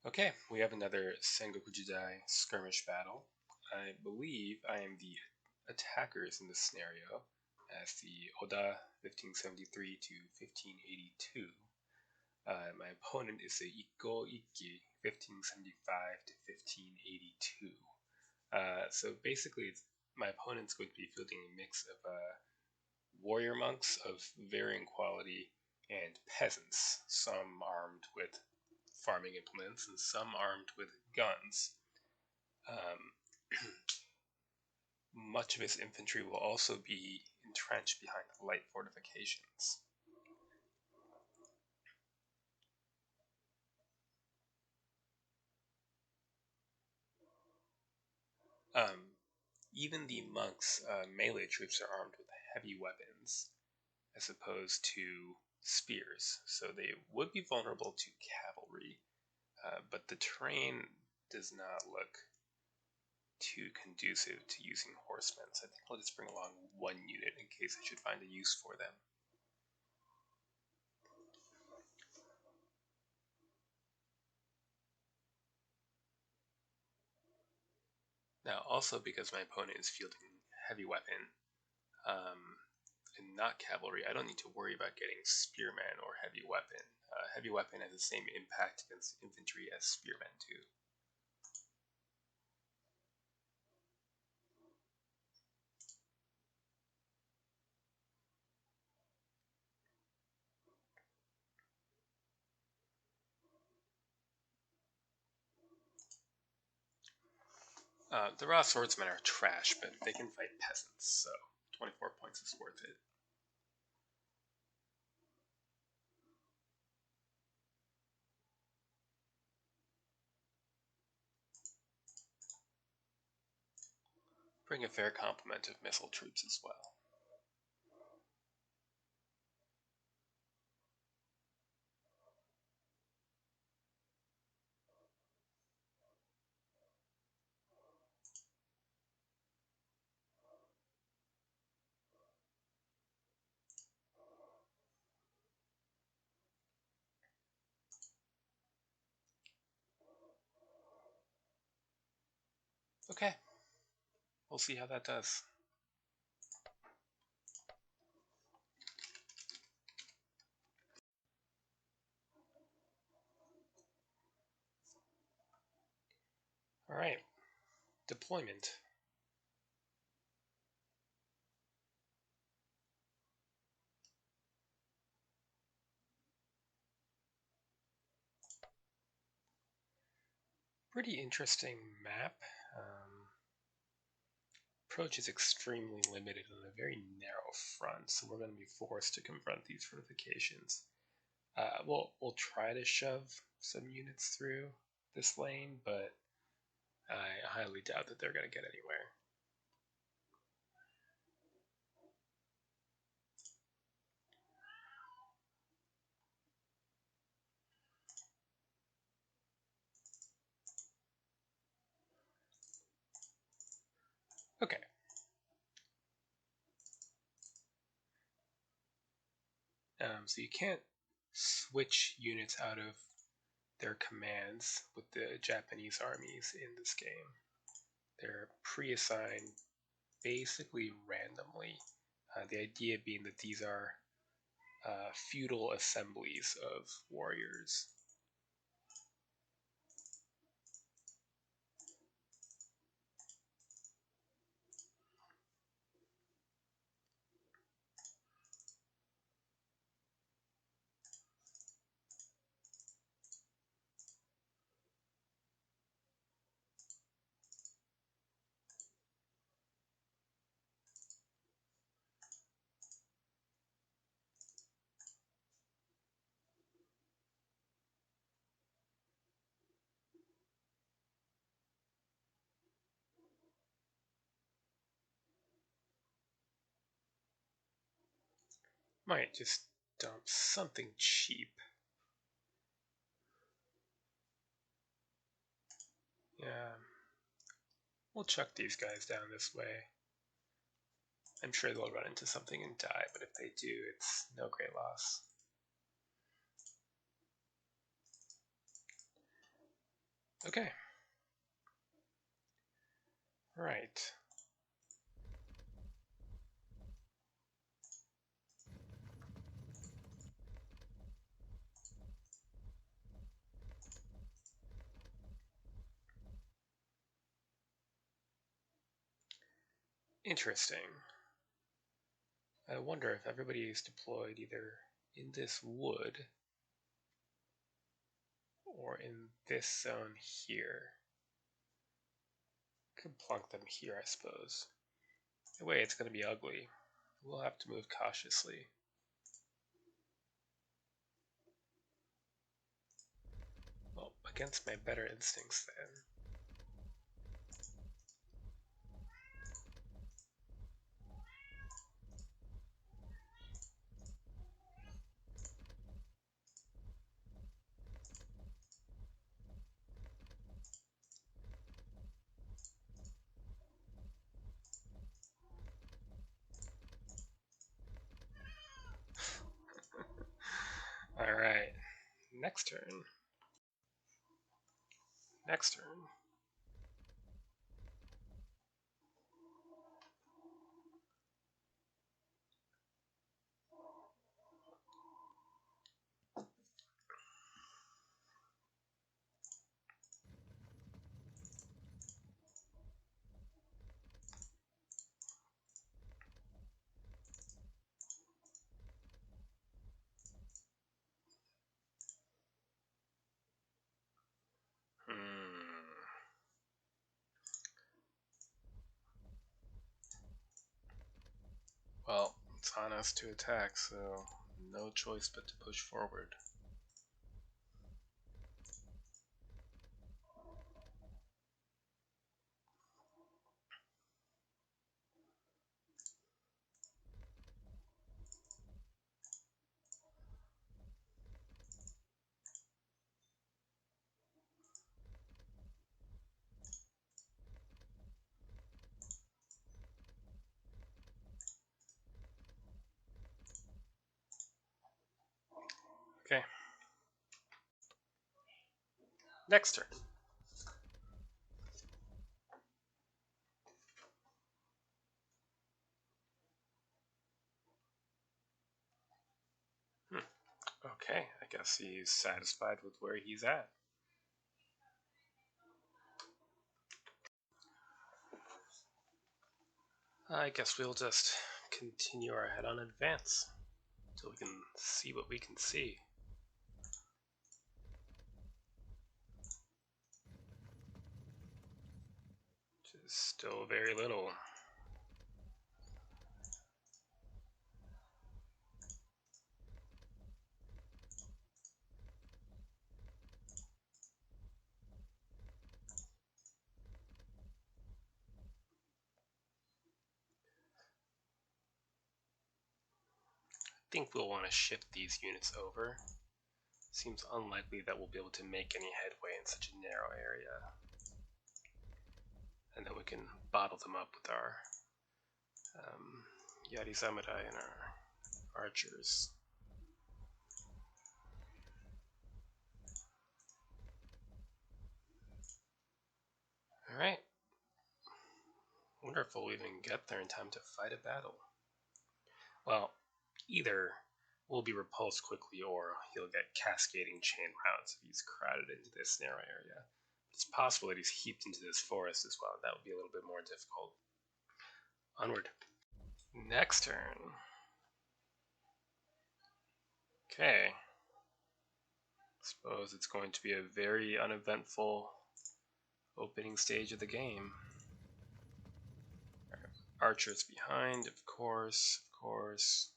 Okay, we have another Sengoku Jidai skirmish battle. I believe I am the attackers in this scenario, as the Oda 1573 to 1582. My opponent is the Ikko-Ikki 1575 to 1582. So basically, my opponent's going to be fielding a mix of warrior monks of varying quality and peasants, some armed with farming implements and some armed with guns. Um, much of his infantry will also be entrenched behind light fortifications. Even the monks' melee troops are armed with heavy weapons as opposed to spears, so they would be vulnerable to cavalry, but the terrain does not look too conducive to using horsemen, so I think I'll just bring along one unit in case I should find a use for them. Now, also because my opponent is fielding heavy weapon and not cavalry, I don't need to worry about getting spearmen or heavy weapon. Heavy weapon has the same impact against infantry as spearmen do. The raw swordsmen are trash, but they can fight peasants, so 24 points is worth it. Bring a fair complement of missile troops as well. Okay, we'll see how that does. Alright, deployment. Pretty interesting map. Approach is extremely limited on a very narrow front, so we're going to be forced to confront these fortifications. We'll try to shove some units through this lane, but I highly doubt that they're going to get anywhere. Okay. So you can't switch units out of their commands with the Japanese armies in this game. They're pre-assigned basically randomly. The idea being that these are feudal assemblies of warriors. Might just dump something cheap. Yeah. We'll chuck these guys down this way. I'm sure they'll run into something and die, but if they do, it's no great loss. Okay. Right. Interesting. I wonder if everybody is deployed either in this wood or in this zone here. Could plunk them here, I suppose. The way it's going to be ugly. We'll have to move cautiously. Well, against my better instincts then. Alright, next turn. Next turn. Well, it's on us to attack, so no choice but to push forward. Okay. Next turn. Okay, I guess he's satisfied with where he's at. I guess we'll just continue our head on advance until we can see what we can see. Which is still very little. I think we'll want to shift these units over. Seems unlikely that we'll be able to make any headway in such a narrow area. And then we can bottle them up with our Yari Samurai and our archers. Alright. Wonder if we'll even get there in time to fight a battle. Well, either we'll be repulsed quickly or he'll get cascading chain rounds if he's crowded into this narrow area. It's possible that he's heaped into this forest as well. That would be a little bit more difficult. Onward. Next turn. Okay. Suppose it's going to be a very uneventful opening stage of the game. Archers behind, of course, of course.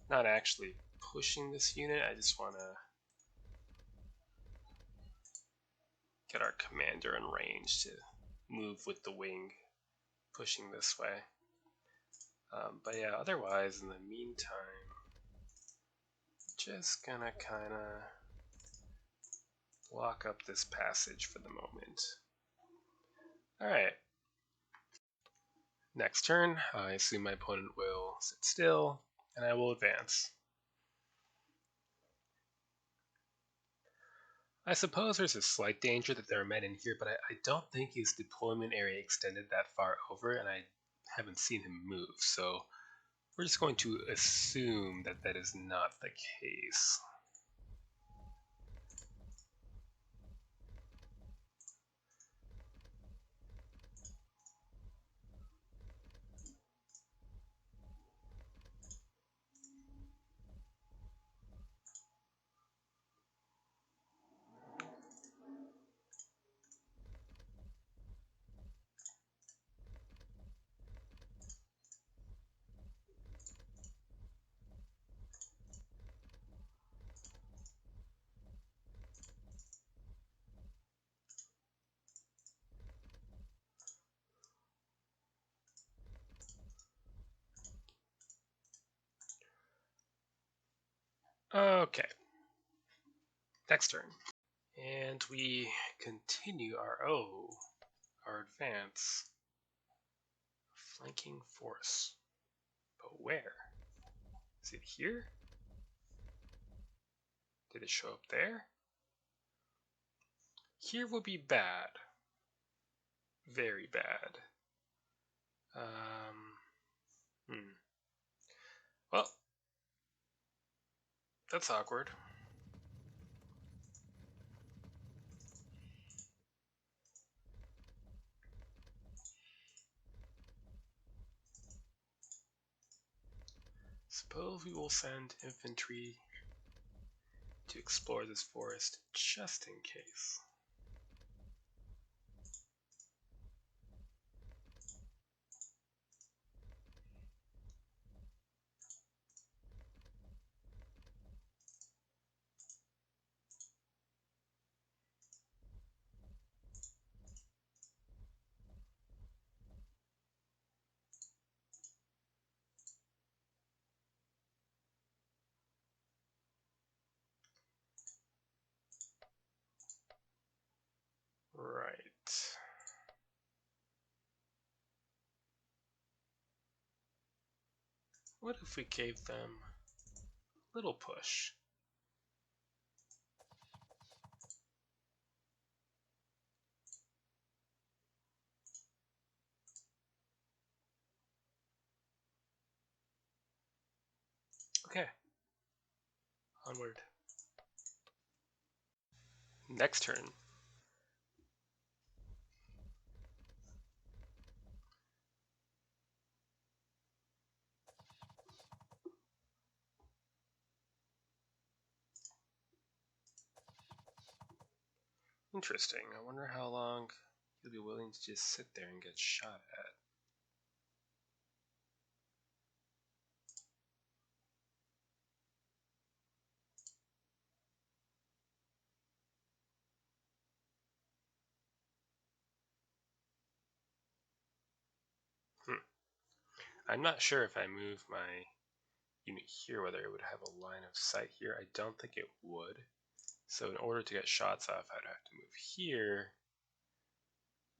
Not actually pushing this unit, I just want to get our commander in range to move with the wing pushing this way. But yeah, otherwise, in the meantime, just gonna kind of block up this passage for the moment. Alright. Next turn, I assume my opponent will sit still, and I will advance. I suppose there's a slight danger that there are men in here, but I don't think his deployment area extended that far over, and I haven't seen him move, so we're just going to assume that that is not the case. Okay. Next turn. And we continue our advance. Flanking force. But where? Is it here? Did it show up there? Here will be bad. Very bad. Well, that's awkward. Suppose we will send infantry to explore this forest just in case. Right. What if we gave them a little push? Okay. Onward. Next turn. Interesting. I wonder how long he'll be willing to just sit there and get shot at. I'm not sure if I move my unit here whether it would have a line of sight here. I don't think it would. So in order to get shots off, I'd have to move here,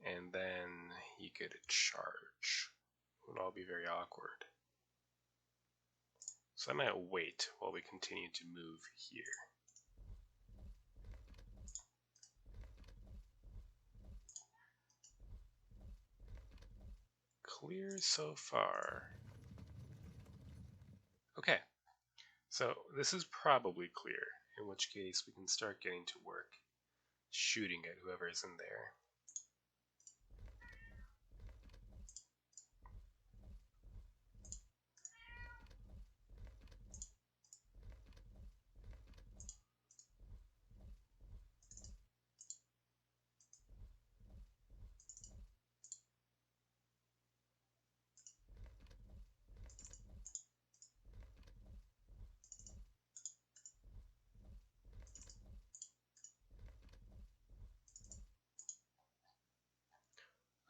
and then he could charge. It would all be very awkward. So I might wait while we continue to move here. Clear so far. Okay, so this is probably clear, in which case we can start getting to work shooting at whoever is in there.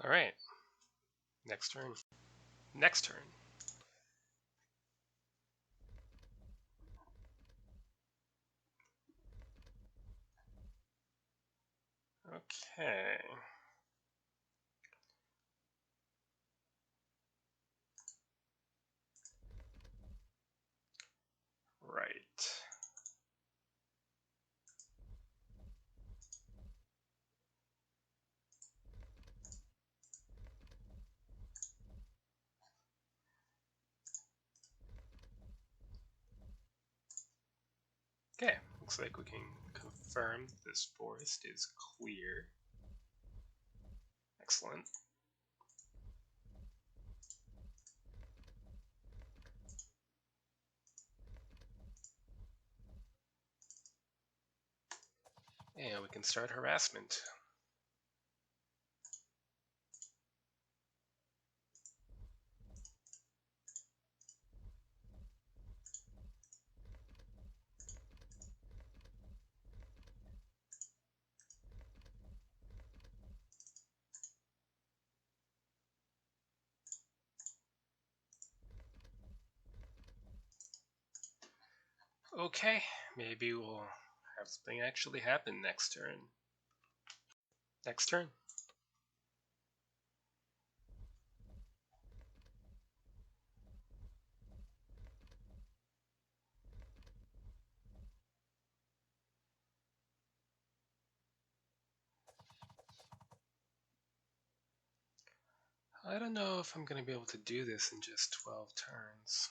Alright. Next turn. Next turn. Okay. Right. Okay, looks like we can confirm this forest is clear. Excellent. And we can start harassment. Okay, maybe we'll have something actually happen next turn. Next turn. I don't know if I'm going to be able to do this in just 12 turns.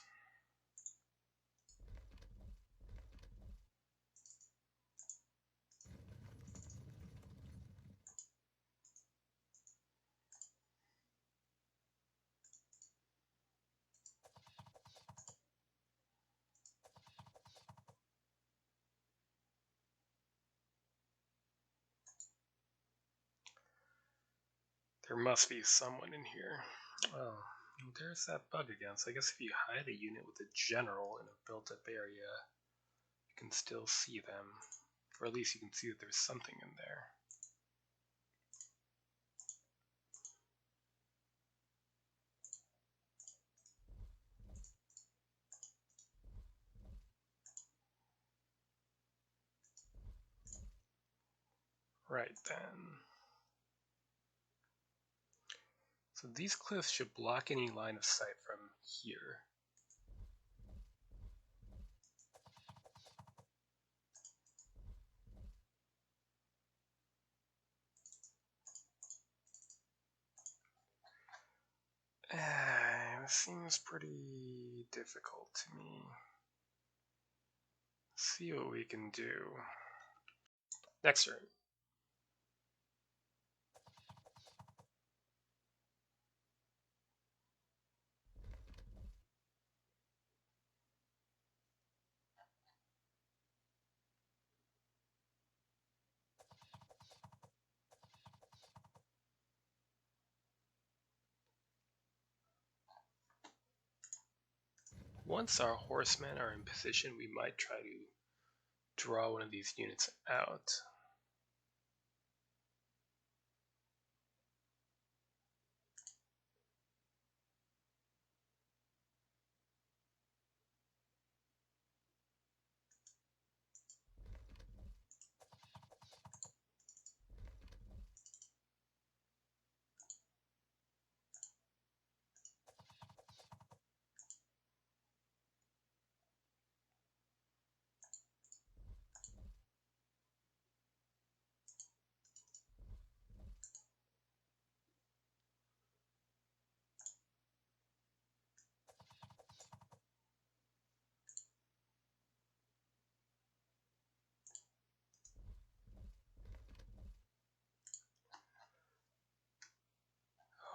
There must be someone in here. Oh, there's that bug again. So I guess if you hide a unit with a general in a built-up area, you can still see them. Or at least you can see that there's something in there. Right then. So these cliffs should block any line of sight from here. This seems pretty difficult to me. Let's see what we can do. Next turn. Once our horsemen are in position, we might try to draw one of these units out.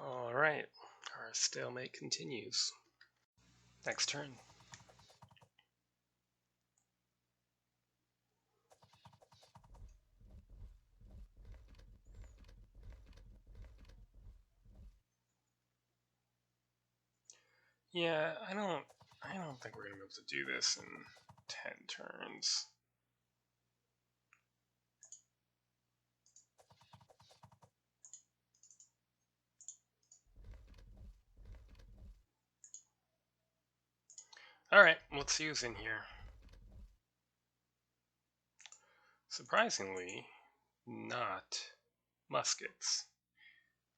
Alright, our stalemate continues. Next turn. Yeah, I don't think we're gonna be able to do this in 10 turns. Alright, let's see who's in here. Surprisingly, not muskets.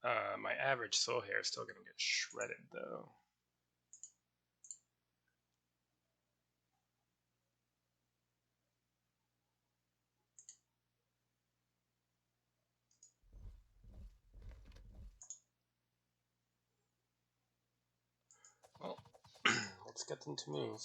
My average soul hair is still gonna get shredded though. Well, let's get them to move.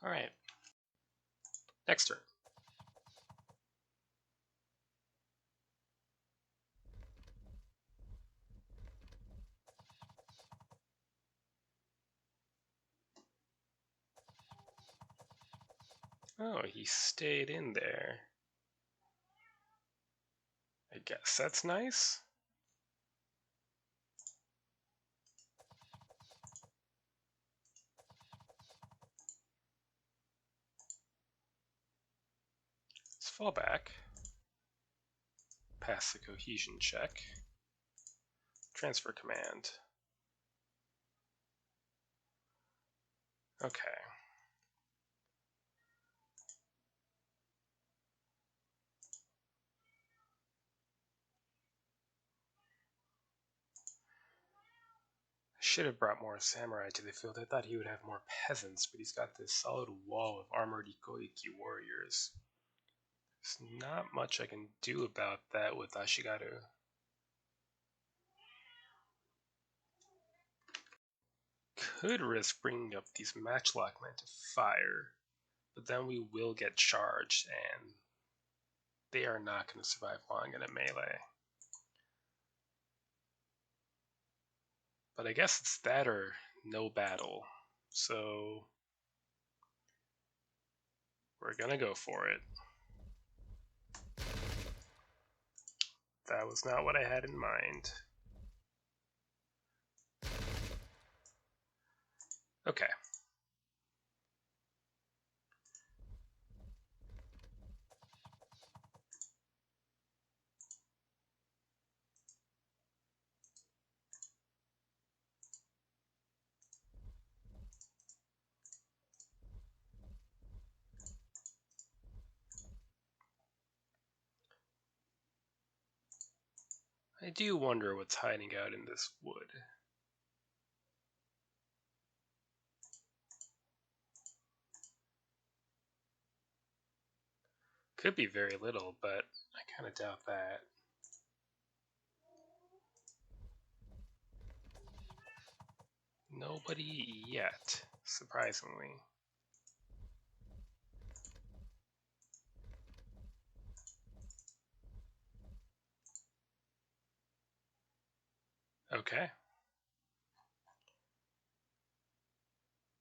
Alright. Next turn. Oh, he stayed in there. I guess that's nice. Let's fall back. Pass the cohesion check. Transfer command. Okay. I should have brought more samurai to the field. I thought he would have more peasants, but he's got this solid wall of armored Ikko-Ikki warriors. There's not much I can do about that with Ashigaru. Could risk bringing up these matchlock men to fire, but then we will get charged, and they are not going to survive long in a melee. But I guess it's that or no battle, so we're going to go for it. That was not what I had in mind. Okay. I do wonder what's hiding out in this wood. Could be very little, but I kind of doubt that. Nobody yet, surprisingly. Okay.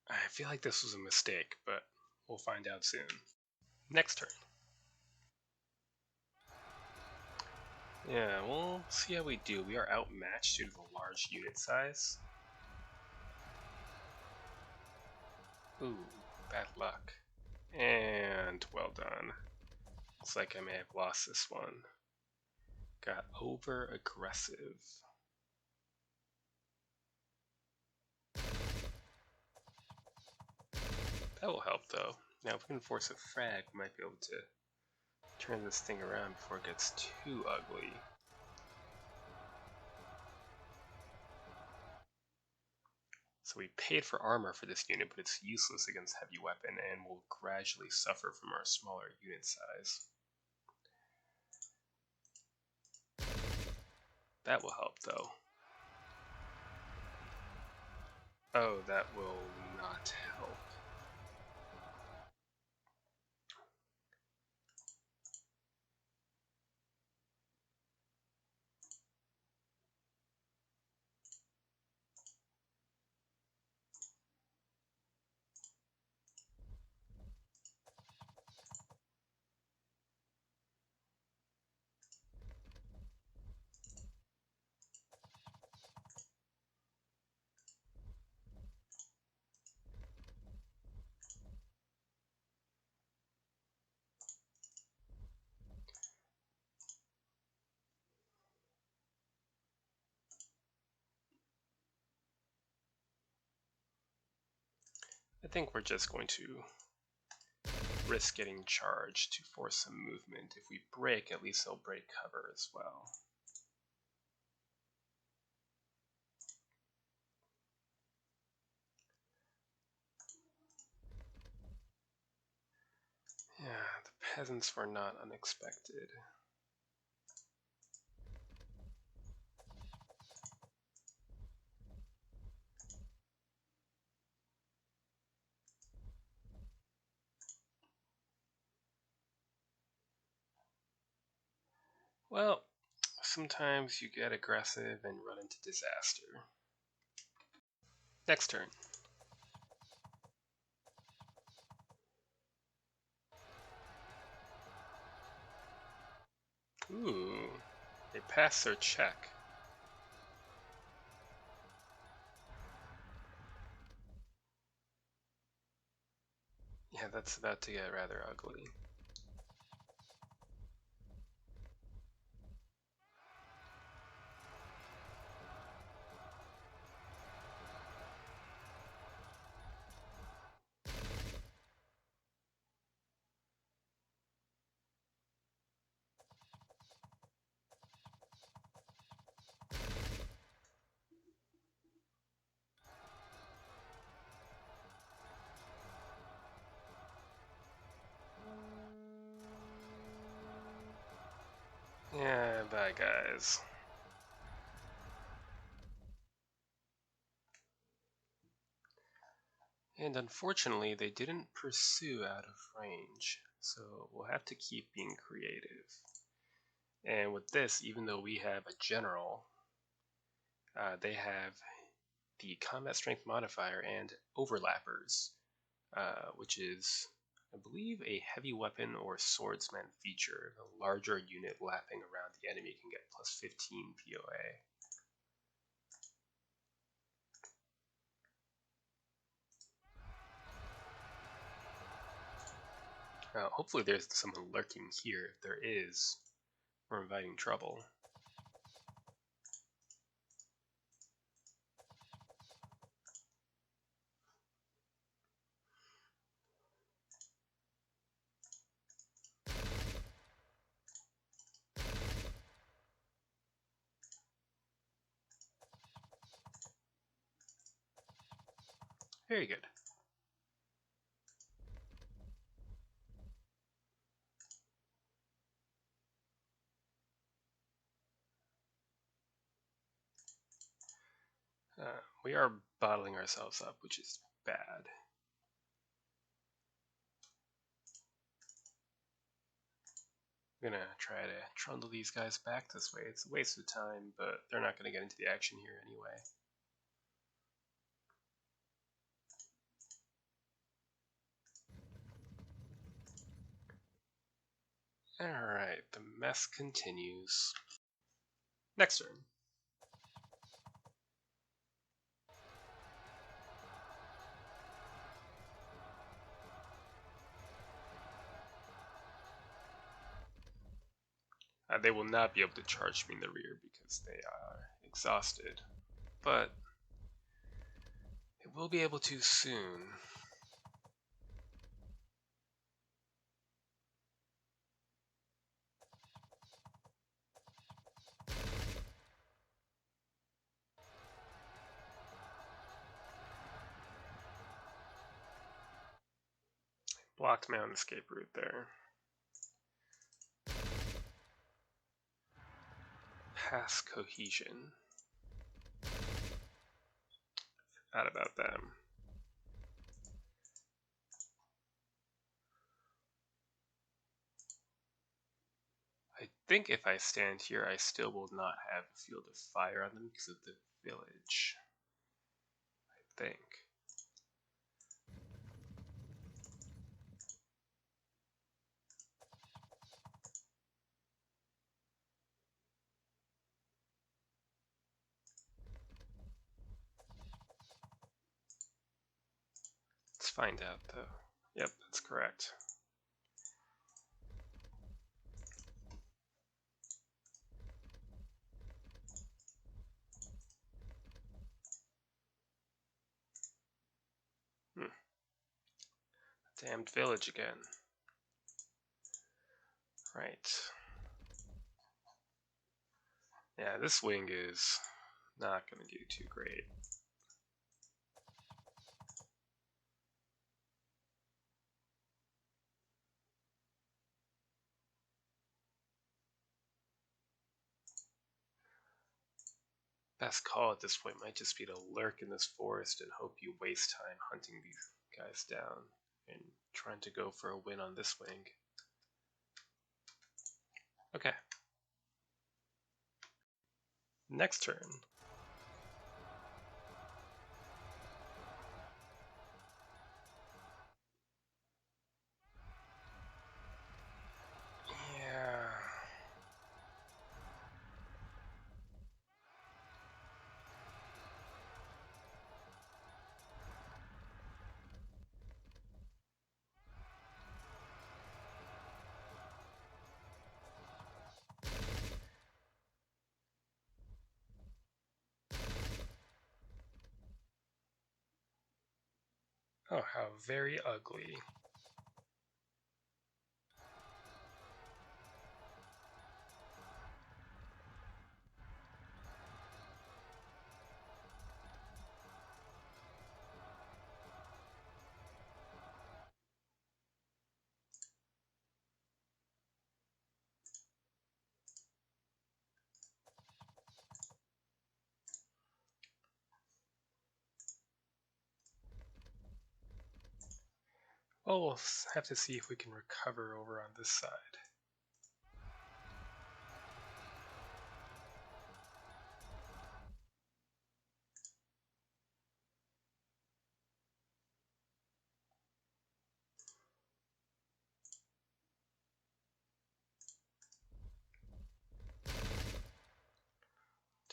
I feel like this was a mistake, but we'll find out soon. Next turn. Yeah, we'll see how we do. We are outmatched due to the large unit size. Ooh, bad luck. And well done. Looks like I may have lost this one. Got over aggressive. That will help though. Now if we can force a frag, we might be able to turn this thing around before it gets too ugly. So we paid for armor for this unit, but it's useless against heavy weapon and will gradually suffer from our smaller unit size. That will help though. Oh, that will not help. I think we're just going to risk getting charged to force some movement. If we break, at least they'll break cover as well. Yeah, the peasants were not unexpected. Well, sometimes you get aggressive and run into disaster. Next turn. Ooh, they pass their check. Yeah, that's about to get rather ugly. Yeah, bye guys. And unfortunately, they didn't pursue out of range, so we'll have to keep being creative. And with this, even though we have a general, they have the combat strength modifier and overlappers, which is, I believe, a heavy weapon or swordsman feature. A larger unit lapping around the enemy can get plus 15 POA. Hopefully there's someone lurking here. If there is, we're inviting trouble. Very good. We are bottling ourselves up, which is bad. I'm gonna try to trundle these guys back this way. It's a waste of time, but they're not gonna get into the action here anyway. Alright, the mess continues. Next turn. They will not be able to charge me in the rear because they are exhausted, but they will be able to soon. Blocked my own escape route there. Pass cohesion. Forgot about them. I think if I stand here, I still will not have a field of fire on them because of the village. I think. Let's find out though. Yep, that's correct. Damned village again. Right. Yeah, this wing is not going to do too great. Best call at this point might just be to lurk in this forest and hope you waste time hunting these guys down and trying to go for a win on this wing. Okay. Next turn. Yeah. Oh, how very ugly. Well, we'll have to see if we can recover over on this side.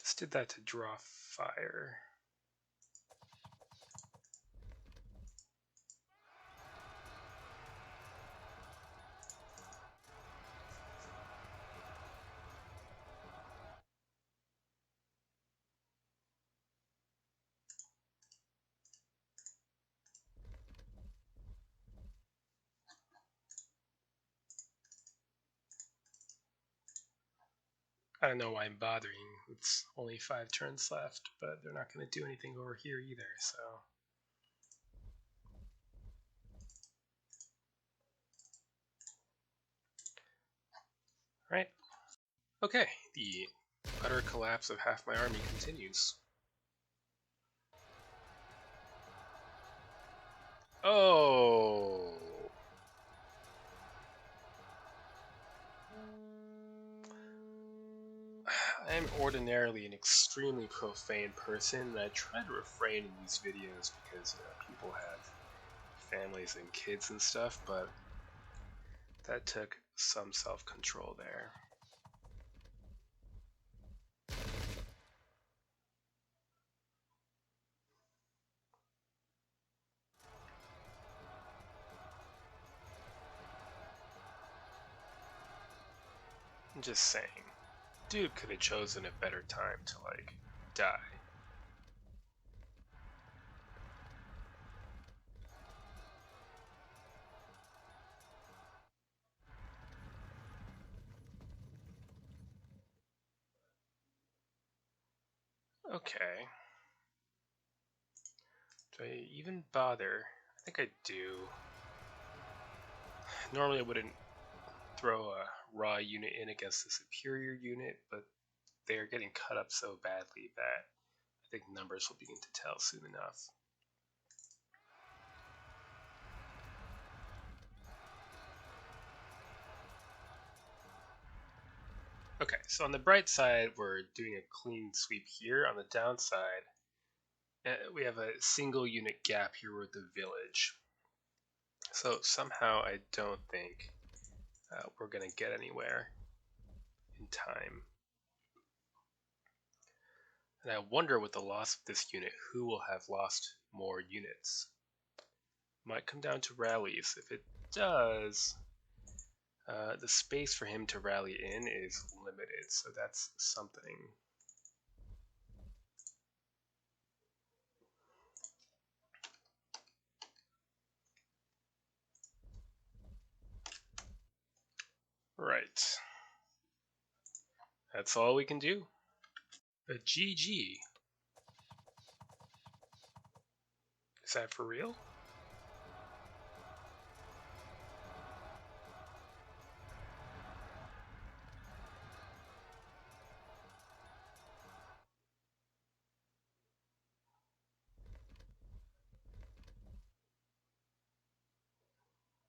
Just did that to draw fire. I don't know why I'm bothering. It's only 5 turns left, but they're not going to do anything over here either, so... Right. Okay, the utter collapse of half my army continues. Oh! I am ordinarily an extremely profane person, and I try to refrain in these videos because people have families and kids and stuff, but that took some self-control there. I'm just saying, dude could have chosen a better time to, like, die. Okay. Do I even bother? I think I do. Normally I wouldn't throw a raw unit in against a superior unit, but they are getting cut up so badly that I think numbers will begin to tell soon enough. Okay, so on the bright side, we're doing a clean sweep here. On the downside, we have a single unit gap here with the village. So somehow I don't think we're going to get anywhere in time. And I wonder with the loss of this unit, who will have lost more units. Might come down to rallies. If it does, the space for him to rally in is limited, so that's something. Right. That's all we can do. A GG. Is that for real?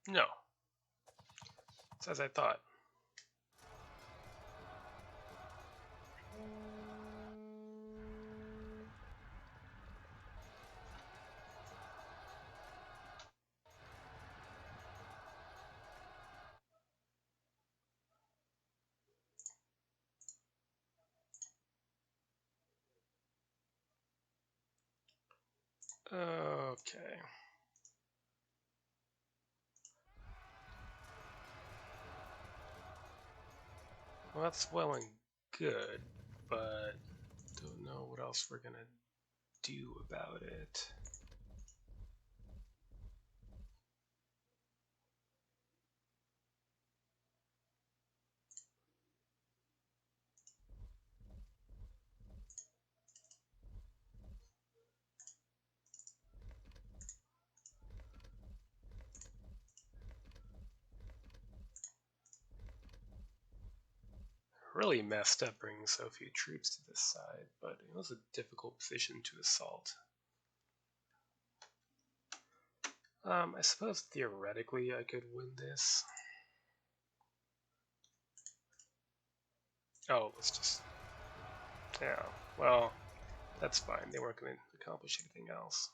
No. It's as I thought. Okay. Well, that's well and good, but don't know what else we're gonna do about it. Really messed up bringing so few troops to this side, but it was a difficult position to assault. I suppose theoretically I could win this. Oh, let's just... Yeah, well, that's fine. They weren't going to accomplish anything else.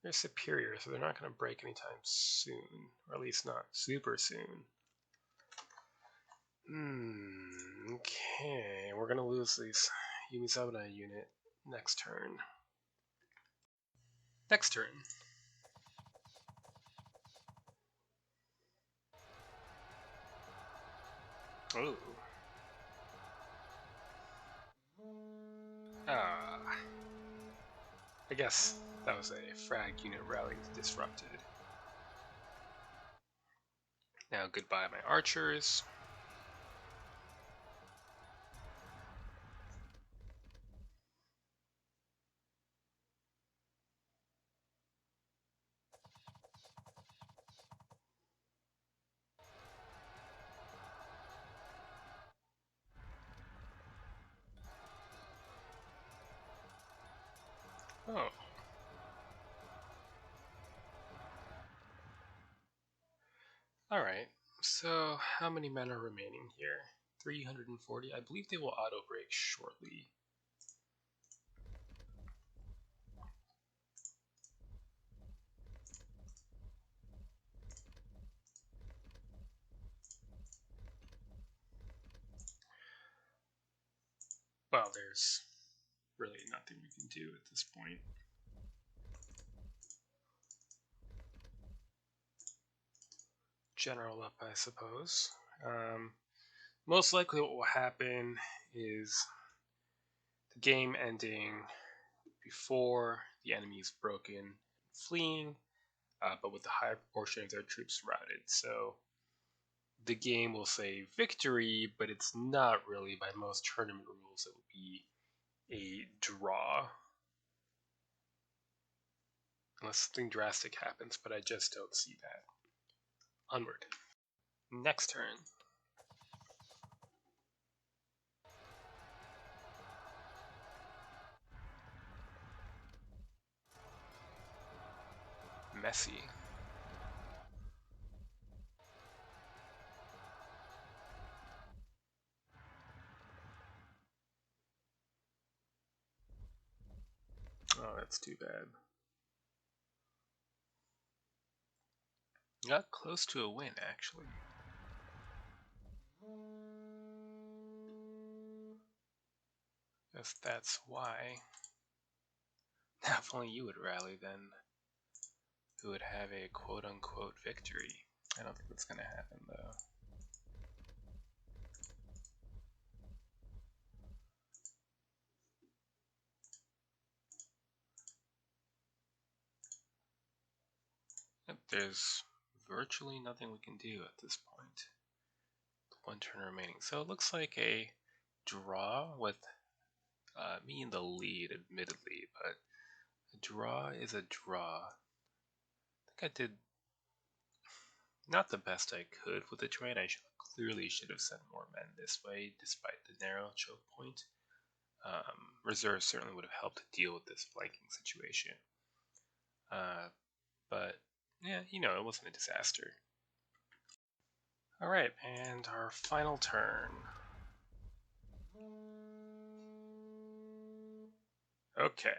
They're superior, so they're not going to break anytime soon, or at least not super soon. Okay, we're going to lose this Yumisabuna unit next turn. Next turn. Ooh. I guess that was a frag unit rally disrupted. Now goodbye my archers. Oh. Alright, so how many men are remaining here? 340. I believe they will auto-break shortly. Well, there's really nothing we can do at this point. General up, I suppose. Most likely what will happen is the game ending before the enemy is broken and fleeing, but with a higher proportion of their troops routed. So the game will say victory, but it's not really. By most tournament rules, it will be a draw. Unless something drastic happens, but I just don't see that. Onward. Next turn. Messy. Oh, that's too bad. Got close to a win, actually. If that's why. If only you would rally, then who would have a quote-unquote victory. I don't think that's going to happen, though. there's virtually nothing we can do at this point. One turn remaining. So it looks like a draw with me in the lead, admittedly, but a draw is a draw. I think I did not the best I could with the trade. I clearly should have sent more men this way, despite the narrow choke point. Reserves certainly would have helped to deal with this flanking situation. But, yeah, it wasn't a disaster. Alright, and our final turn. Okay.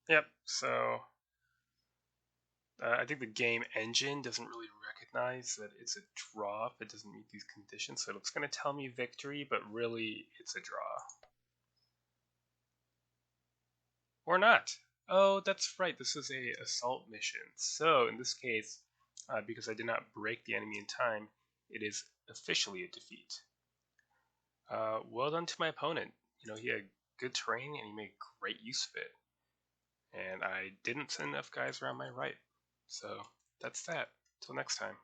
Yep, so I think the game engine doesn't really recognize that it's a draw if it doesn't meet these conditions, so it's going to tell me victory, but really it's a draw. Or not. Oh, that's right, this is a assault mission. So, in this case, because I did not break the enemy in time, it is officially a defeat. Well done to my opponent. He had good terrain and he made great use of it. And I didn't send enough guys around my right. So, that's that. Till next time.